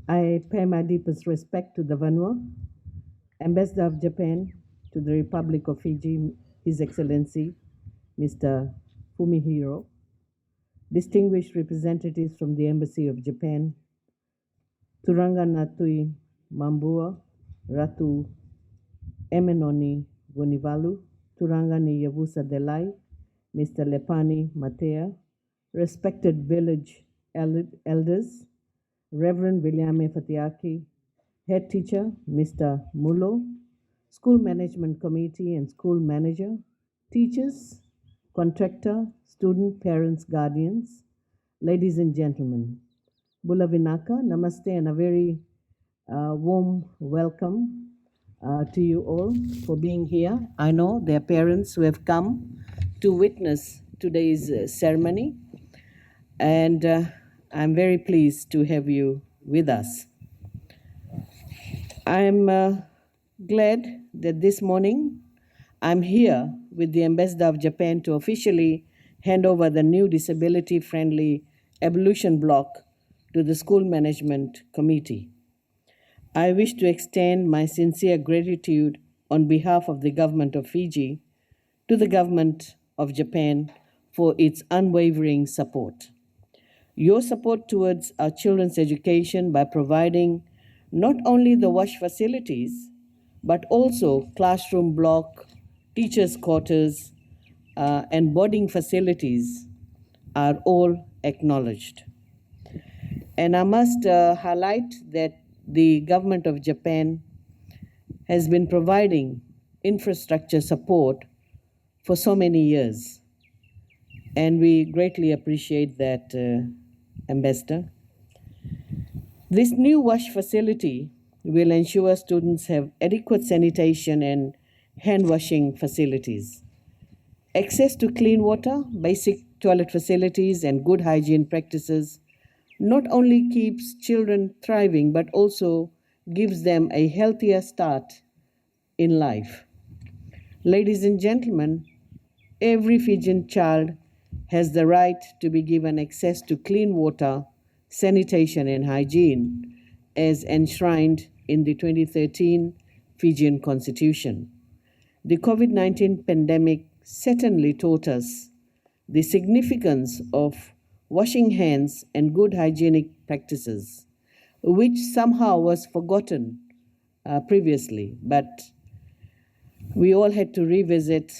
I pay my deepest respect to the Vanua, Ambassador of Japan to the Republic of Fiji, His Excellency, Mr. Fumihiro, distinguished representatives from the Embassy of Japan, Turanga Natui Mambua, Ratu Emenoni Vunivalu, Turanga ni Yavusa Delai, Mr. Lepani Matea, respected village elders, Reverend Williame Fatiaki, head teacher, Mr. Mulo, school management committee and school manager, teachers, contractor, student, parents, guardians, ladies and gentlemen. Bula Vinaka, namaste, and a very warm welcome to you all for being here. I know there are parents who have come to witness today's ceremony, and I'm very pleased to have you with us. I'm glad that this morning I'm here with the Ambassador of Japan to officially hand over the new disability-friendly ablution block to the School Management Committee. I wish to extend my sincere gratitude on behalf of the Government of Fiji to the Government of Japan for its unwavering support. Your support towards our children's education by providing not only the wash facilities, but also classroom block, teachers' quarters, and boarding facilities are all acknowledged. And I must highlight that the Government of Japan has been providing infrastructure support for so many years. And we greatly appreciate that, Ambassador. This new wash facility will ensure students have adequate sanitation and hand washing facilities, access to clean water, basic toilet facilities, and good hygiene practices. Not only keeps children thriving, but also gives them a healthier start in life. Ladies and gentlemen, every Fijian child has the right to be given access to clean water, sanitation, and hygiene as enshrined in the 2013 Fijian Constitution. The COVID-19 pandemic certainly taught us the significance of washing hands and good hygienic practices, which somehow was forgotten previously, but we all had to revisit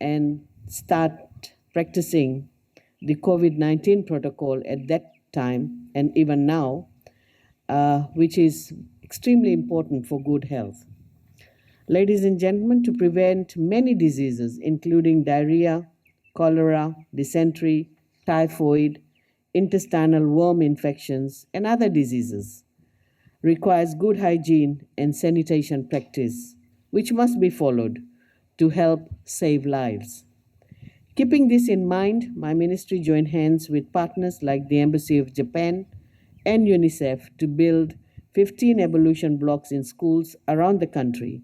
and start practicing the COVID-19 protocol at that time and even now, which is extremely important for good health. Ladies and gentlemen, to prevent many diseases, including diarrhea, cholera, dysentery, typhoid, intestinal worm infections, and other diseases, requires good hygiene and sanitation practice, which must be followed to help save lives. Keeping this in mind, my ministry joined hands with partners like the Embassy of Japan and UNICEF to build 15 ablution blocks in schools around the country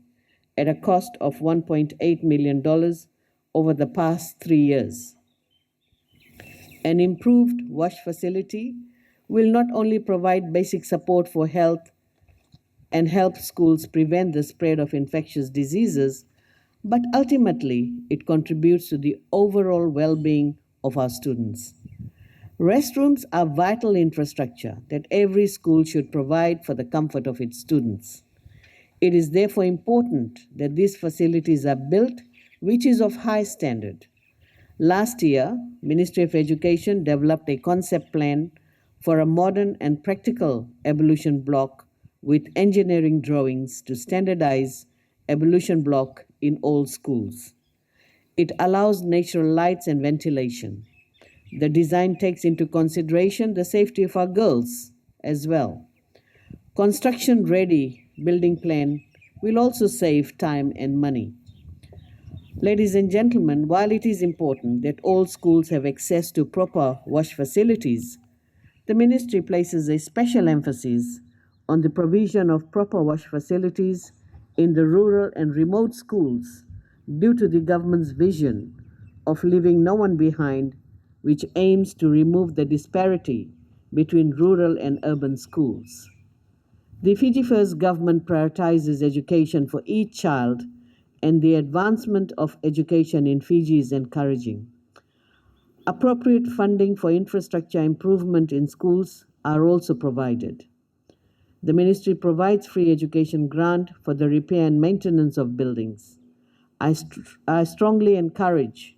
at a cost of $1.8 million over the past 3 years. An improved wash facility will not only provide basic support for health and help schools prevent the spread of infectious diseases, but ultimately it contributes to the overall well-being of our students. Restrooms are vital infrastructure that every school should provide for the comfort of its students. It is therefore important that these facilities are built, which is of high standard. Last year, Ministry of Education developed a concept plan for a modern and practical ablution block with engineering drawings to standardize ablution block in all schools. It allows natural lights and ventilation. The design takes into consideration the safety of our girls as well. Construction-ready building plan will also save time and money. Ladies and gentlemen, while it is important that all schools have access to proper wash facilities, the ministry places a special emphasis on the provision of proper wash facilities in the rural and remote schools due to the government's vision of leaving no one behind, which aims to remove the disparity between rural and urban schools. The Fiji First government prioritizes education for each child, and the advancement of education in Fiji is encouraging. Appropriate funding for infrastructure improvement in schools are also provided. The ministry provides free education grant for the repair and maintenance of buildings. I strongly encourage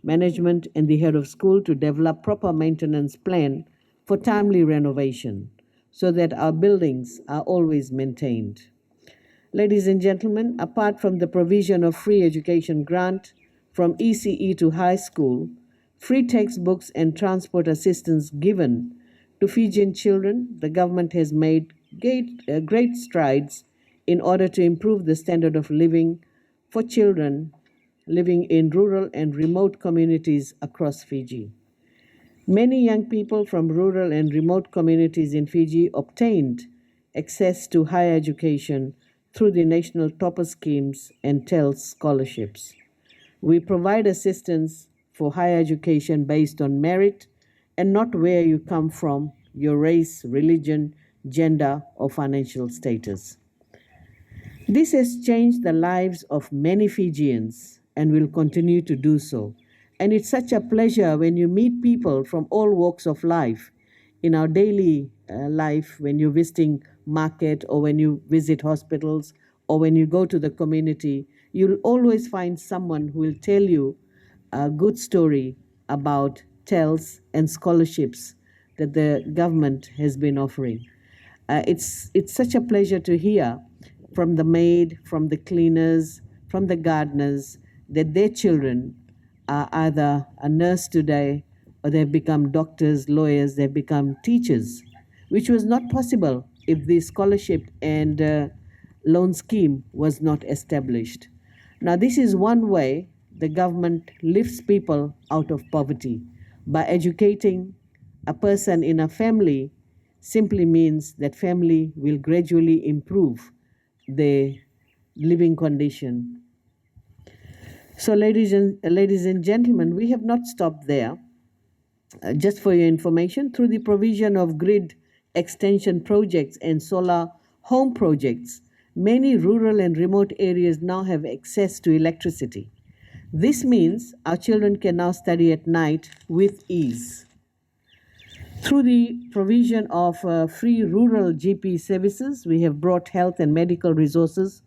management and the head of school to develop proper maintenance plan for timely renovation so that our buildings are always maintained. Ladies and gentlemen, apart from the provision of free education grant from ECE to high school, free textbooks and transport assistance given to Fijian children, the government has made great strides in order to improve the standard of living for children living in rural and remote communities across Fiji. Many young people from rural and remote communities in Fiji obtained access to higher education through the National Topper Schemes and TELS scholarships. We provide assistance for higher education based on merit and not where you come from, your race, religion, gender, or financial status. This has changed the lives of many Fijians and will continue to do so. And it's such a pleasure when you meet people from all walks of life in our daily life, when you're visiting market or when you visit hospitals or when you go to the community. You'll always find someone who will tell you a good story about TELS and scholarships that the government has been offering. It's such a pleasure to hear from the maid, from the cleaners, from the gardeners, that their children are either a nurse today or they've become doctors, lawyers, they've become teachers, which was not possible if the scholarship and loan scheme was not established. Now, this is one way the government lifts people out of poverty. By educating a person in a family simply means that family will gradually improve their living condition. So, ladies and gentlemen, we have not stopped there. Just for your information, through the provision of grid extension projects and solar home projects, many rural and remote areas now have access to electricity. This means our children can now study at night with ease. Through the provision of free rural GP services, we have brought health and medical resources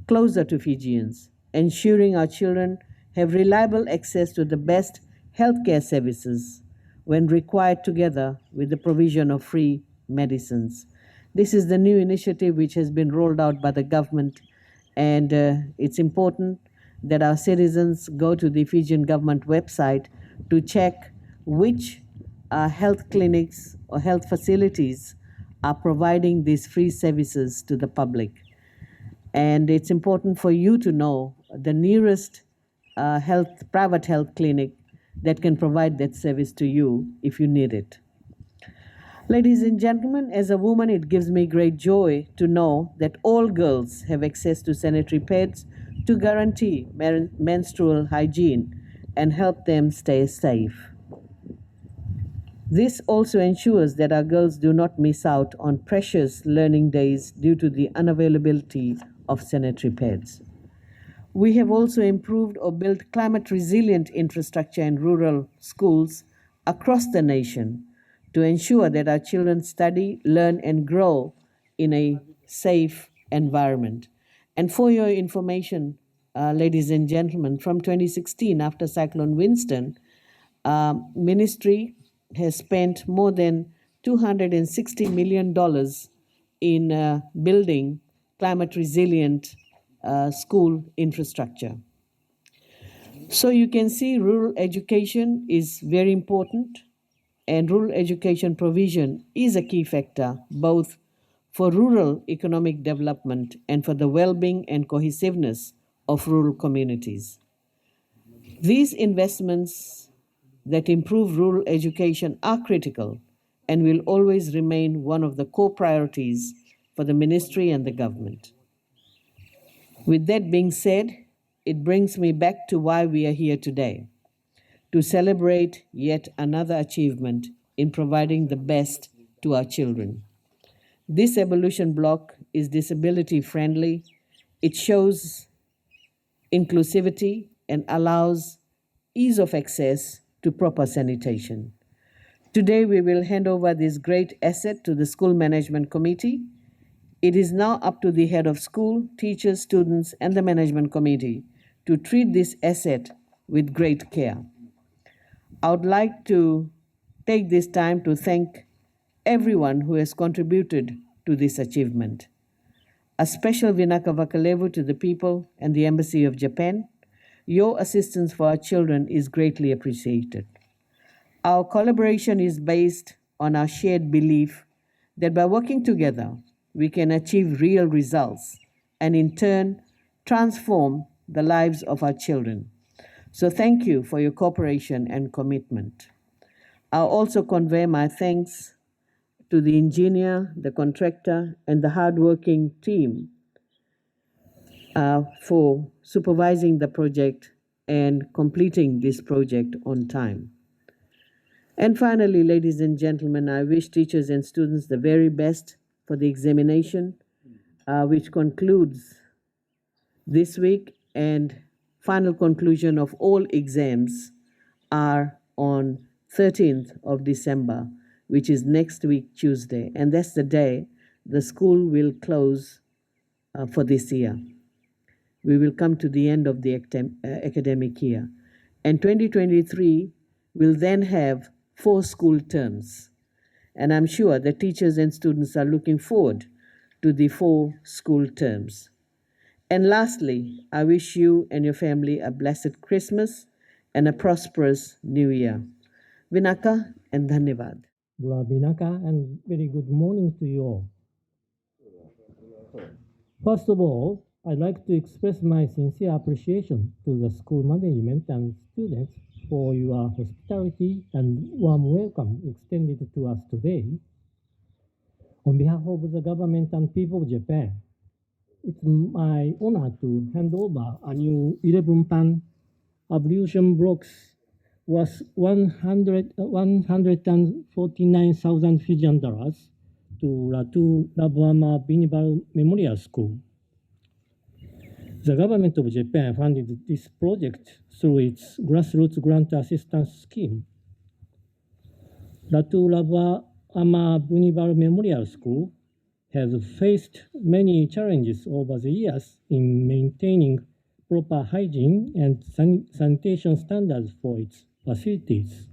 closer to Fijians, ensuring our children have reliable access to the best healthcare services when required, together with the provision of free medicines. This is the new initiative which has been rolled out by the government, and it's important that our citizens go to the Fijian government website to check which health clinics or health facilities are providing these free services to the public. And it's important for you to know the nearest private health clinic that can provide that service to you if you need it. Ladies and gentlemen, as a woman, it gives me great joy to know that all girls have access to sanitary pads to guarantee menstrual hygiene and help them stay safe. This also ensures that our girls do not miss out on precious learning days due to the unavailability of sanitary pads. We have also improved or built climate-resilient infrastructure in rural schools across the nation to ensure that our children study, learn, and grow in a safe environment. And for your information, ladies and gentlemen, from 2016, after Cyclone Winston, Ministry has spent more than $260 million in building climate-resilient school infrastructure. So you can see rural education is very important, and rural education provision is a key factor both for rural economic development and for the well-being and cohesiveness of rural communities. These investments that improve rural education are critical and will always remain one of the core priorities for the ministry and the government. With that being said, it brings me back to why we are here today, to celebrate yet another achievement in providing the best to our children. This ablution block is disability friendly. It shows inclusivity and allows ease of access to proper sanitation. Today, we will hand over this great asset to the School Management Committee. It is now up to the head of school, teachers, students, and the Management Committee to treat this asset with great care. I would like to take this time to thank everyone who has contributed to this achievement. A special Vinaka Vakalevu to the people and the Embassy of Japan. Your assistance for our children is greatly appreciated. Our collaboration is based on our shared belief that by working together, we can achieve real results and in turn transform the lives of our children. So thank you for your cooperation and commitment. I'll also convey my thanks to the engineer, the contractor, and the hardworking team for supervising the project and completing this project on time. And finally, ladies and gentlemen, I wish teachers and students the very best for the examination, which concludes this week, and final conclusion of all exams are on 13th of December, which is next week, Tuesday. And that's the day the school will close for this year. We will come to the end of the academic year. And 2023 will then have 4 school terms. And I'm sure the teachers and students are looking forward to the 4 school terms. And lastly, I wish you and your family a blessed Christmas and a prosperous New Year. Vinaka and Dhanyavad. Vinaka, and very good morning to you all. First of all, I'd like to express my sincere appreciation to the school management and students for your hospitality and warm welcome extended to us today. On behalf of the government and people of Japan, it's my honor to hand over a new 11-pan ablution blocks worth $149,000 Fijian dollars to Ratu Ravuama Vunivalu Memorial School. The government of Japan funded this project through its grassroots grant assistance scheme. Ratu Ravuama Vunivalu Memorial School has faced many challenges over the years in maintaining proper hygiene and sanitation standards for its facilities.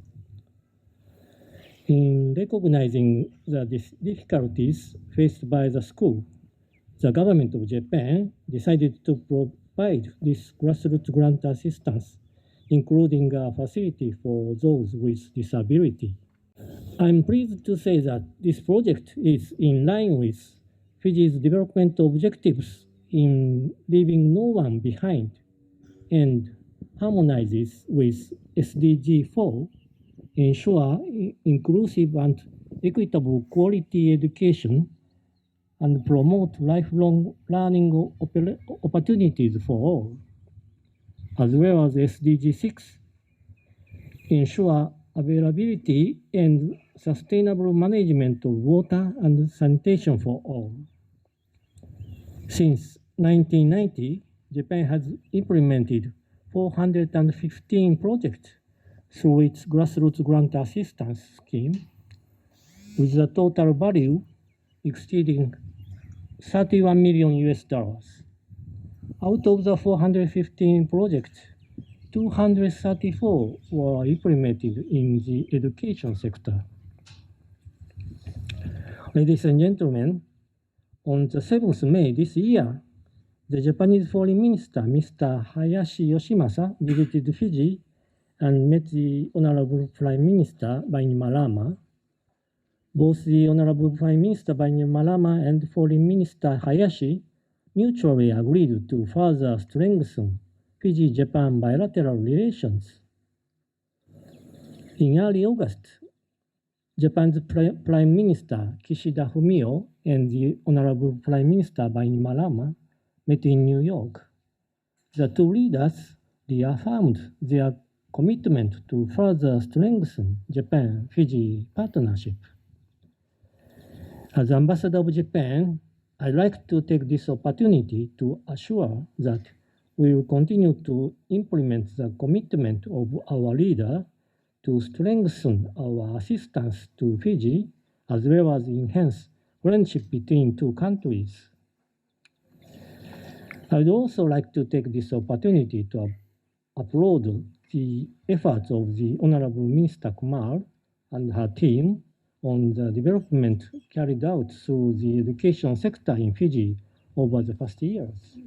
In recognizing the difficulties faced by the school, the government of Japan decided to provide this grassroots grant assistance, including a facility for those with disability. I'm pleased to say that this project is in line with Fiji's development objectives in leaving no one behind and harmonizes with SDG 4, ensure inclusive and equitable quality education and promote lifelong learning opportunities for all, as well as SDG 6, ensure availability and sustainable management of water and sanitation for all. Since 1990, Japan has implemented 415 projects through its grassroots grant assistance scheme, with a total value exceeding $31 million US. Out of the 415 projects, 234 were implemented in the education sector. Ladies and gentlemen, on the 7th May this year, the Japanese Foreign Minister, Mr. Hayashi Yoshimasa, visited Fiji and met the Honorable Prime Minister Bainimarama. Both the Honorable Prime Minister Bainimarama and Foreign Minister Hayashi mutually agreed to further strengthen Fiji-Japan bilateral relations. In early August, Japan's Prime Minister Kishida Fumio and the Honorable Prime Minister Bainimarama met in New York. The two leaders reaffirmed their commitment to further strengthen Japan-Fiji partnership. As Ambassador of Japan, I'd like to take this opportunity to assure that we will continue to implement the commitment of our leader to strengthen our assistance to Fiji, as well as enhance friendship between two countries. I would also like to take this opportunity to applaud the efforts of the Honorable Minister Kumar and her team on the development carried out through the education sector in Fiji over the past years.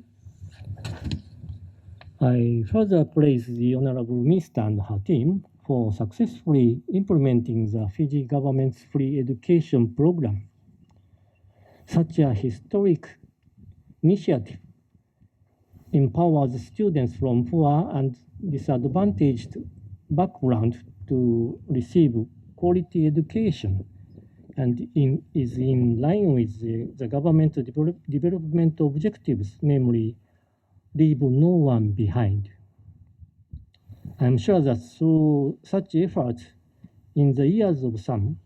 I further praise the Honorable Minister and her team for successfully implementing the Fiji government's free education program. Such a historic initiative empowers students from poor and disadvantaged backgrounds to receive quality education and is in line with the government development objectives, namely, leave no one behind. I'm sure that through such efforts in the years of some,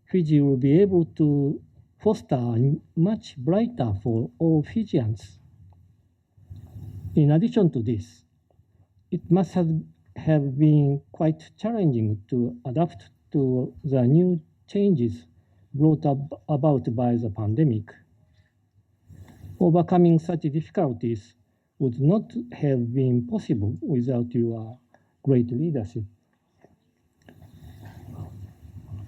Fiji will be able to foster a much brighter for all Fijians. In addition to this, it must have been quite challenging to adapt to the new changes brought about by the pandemic. Overcoming such difficulties would not have been possible without your great leadership.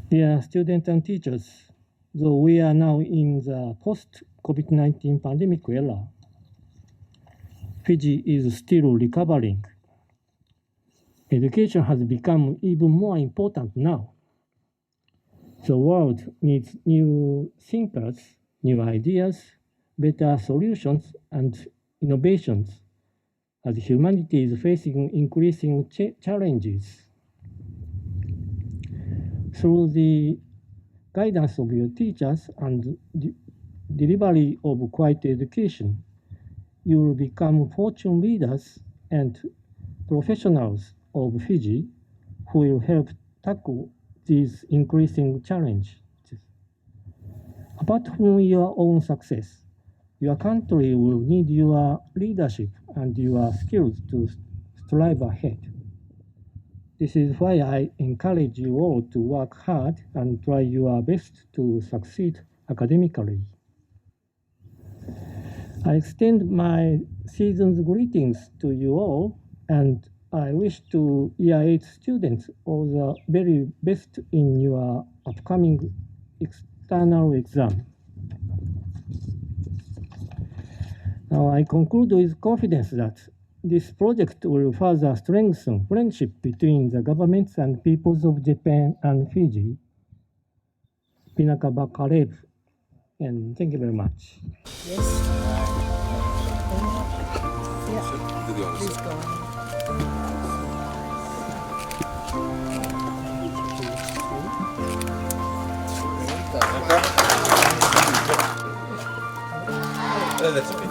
Dear students and teachers, though we are now in the post-COVID-19 pandemic era, Fiji is still recovering. Education has become even more important now. The world needs new thinkers, new ideas, better solutions, and innovations as humanity is facing increasing challenges. Through the guidance of your teachers and delivery of quality education, you will become fortune leaders and professionals of Fiji who will help tackle these increasing challenges. Apart from your own success, your country will need your leadership and your skills to strive ahead. This is why I encourage you all to work hard and try your best to succeed academically. I extend my season's greetings to you all, and I wish to Year 8 students all the very best in your upcoming external exam. Now, I conclude with confidence that this project will further strengthen friendship between the governments and peoples of Japan and Fiji. Pinaka Kalev, and thank you very much. Yes. Yeah. Please go on. That's okay.